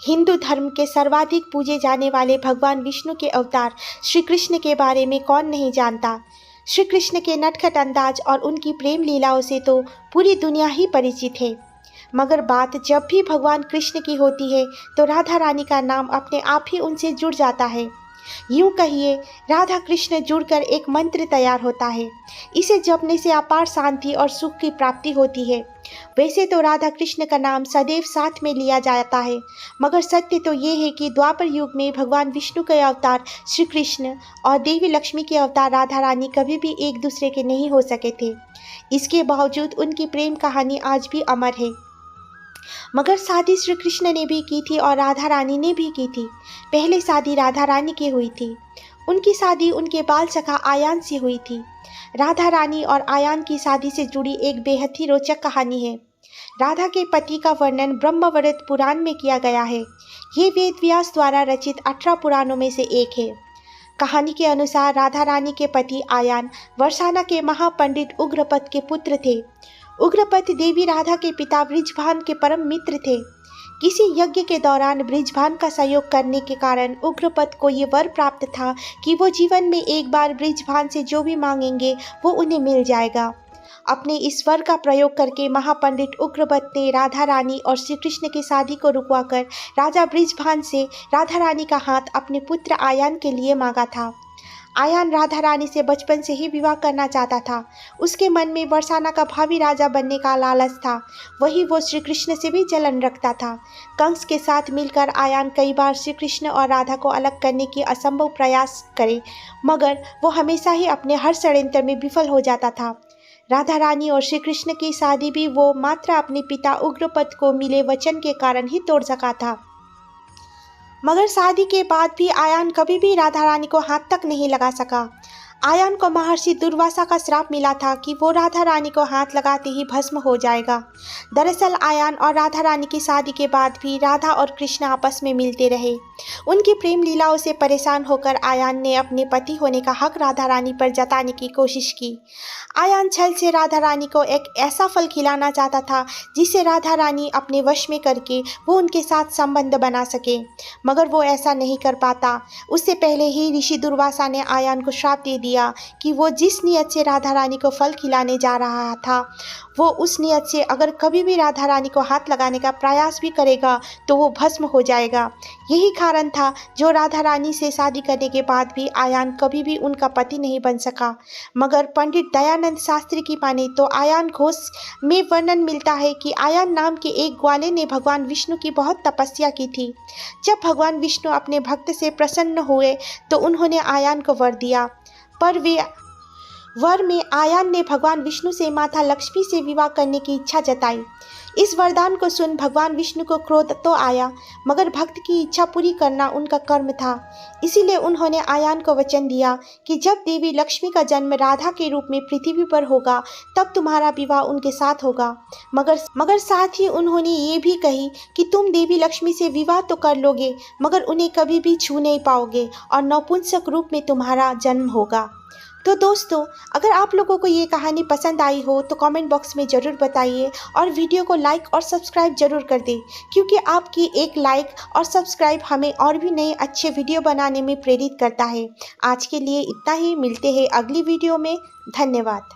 हिंदू धर्म के सर्वाधिक पूजे जाने वाले भगवान विष्णु के अवतार श्री कृष्ण के बारे में कौन नहीं जानता। श्री कृष्ण के नटखट अंदाज और उनकी प्रेम लीलाओं से तो पूरी दुनिया ही परिचित है। मगर बात जब भी भगवान कृष्ण की होती है तो राधा रानी का नाम अपने आप ही उनसे जुड़ जाता है। यूं कहिए, राधा कृष्ण जुड़कर एक मंत्र तैयार होता है। इसे जपने से अपार शांति और सुख की प्राप्ति होती है। वैसे तो राधा कृष्ण का नाम सदैव साथ में लिया जाता है, मगर सत्य तो ये है कि द्वापर युग में भगवान विष्णु के अवतार श्री कृष्ण और देवी लक्ष्मी के अवतार राधा रानी कभी भी एक दूसरे के नहीं हो सके थे। इसके बावजूद उनकी प्रेम कहानी आज भी अमर है। मगर शादी श्री कृष्ण ने भी की थी और राधा रानी ने भी की थी। पहले शादी राधा रानी की हुई थी। उनकी शादी उनके बाल सखा आयान से हुई थी। राधा रानी और आयान की शादी से जुड़ी एक बेहद ही रोचक कहानी है। राधा के पति का वर्णन ब्रह्मवृत पुराण में किया गया है। ये वेद व्यास द्वारा रचित 18 पुराणों में से एक है। कहानी के अनुसार राधा रानी के पति आयान वर्षाना के महापंडित उग्रपद के पुत्र थे। उग्रपद देवी राधा के पिता बृजभान के परम मित्र थे। किसी यज्ञ के दौरान बृजभान का सहयोग करने के कारण उग्रपद को ये वर प्राप्त था कि वो जीवन में एक बार बृजभान से जो भी मांगेंगे वो उन्हें मिल जाएगा। अपने इस वर का प्रयोग करके महापंडित उग्रपद ने राधा रानी और श्री कृष्ण की शादी को रुकवाकर राजा बृजभान से राधा रानी का हाथ अपने पुत्र आयान के लिए मांगा था। आयान राधा रानी से बचपन से ही विवाह करना चाहता था। उसके मन में वर्षाना का भावी राजा बनने का लालच था। वही वो श्री कृष्ण से भी जलन रखता था। कंस के साथ मिलकर आयान कई बार श्री कृष्ण और राधा को अलग करने की असंभव प्रयास करे, मगर वो हमेशा ही अपने हर षड्यंत्र में विफल हो जाता था। राधा रानी और श्री कृष्ण की शादी भी वो मात्र अपने पिता उग्रपद को मिले वचन के कारण ही तोड़ सका था। मगर शादी के बाद भी आयान कभी भी राधा रानी को हाथ तक नहीं लगा सका। आयान को महर्षि दुर्वासा का श्राप मिला था कि वो राधा रानी को हाथ लगाते ही भस्म हो जाएगा। दरअसल आयान और राधा रानी की शादी के बाद भी राधा और कृष्ण आपस में मिलते रहे। उनकी प्रेम लीलाओं से परेशान होकर आयान ने अपने पति होने का हक राधा रानी पर जताने की कोशिश की। आयान छल से राधा रानी को एक ऐसा फल खिलाना चाहता था जिसे राधा रानी अपने वश में करके वो उनके साथ संबंध बना सके, मगर वो ऐसा नहीं कर पाता। उससे पहले ही ऋषि दुर्वासा ने आयान को श्राप दे दिया कि वो जिस नियत से राधा रानी को फल खिलाने जा रहा था, वो उस नियत से अगर कभी भी राधा रानी को हाथ लगाने का प्रयास भी करेगा तो वो भस्म हो जाएगा। यही कारण था जो राधा रानी से शादी करने के बाद भी आयान कभी भी उनका पति नहीं बन सका। मगर पंडित दयानंद शास्त्री की माने तो आयान घोष में वर्णन मिलता है कि आयान नाम के एक ग्वाले ने भगवान विष्णु की बहुत तपस्या की थी। जब भगवान विष्णु अपने भक्त से प्रसन्न हुए तो उन्होंने आयान को वर दिया, पर वे वर में आयान ने भगवान विष्णु से माता लक्ष्मी से विवाह करने की इच्छा जताई। इस वरदान को सुन भगवान विष्णु को क्रोध तो आया, मगर भक्त की इच्छा पूरी करना उनका कर्म था। इसीलिए उन्होंने आयान को वचन दिया कि जब देवी लक्ष्मी का जन्म राधा के रूप में पृथ्वी पर होगा तब तुम्हारा विवाह उनके साथ होगा। मगर साथ ही उन्होंने ये भी कही कि तुम देवी लक्ष्मी से विवाह तो कर लोगे, मगर उन्हें कभी भी छू नहीं पाओगे और नपुंसक रूप में तुम्हारा जन्म होगा। तो दोस्तों, अगर आप लोगों को ये कहानी पसंद आई हो तो कमेंट बॉक्स में ज़रूर बताइए और वीडियो को लाइक और सब्सक्राइब जरूर कर दें, क्योंकि आपकी एक लाइक और सब्सक्राइब हमें और भी नए अच्छे वीडियो बनाने में प्रेरित करता है। आज के लिए इतना ही, मिलते हैं अगली वीडियो में। धन्यवाद।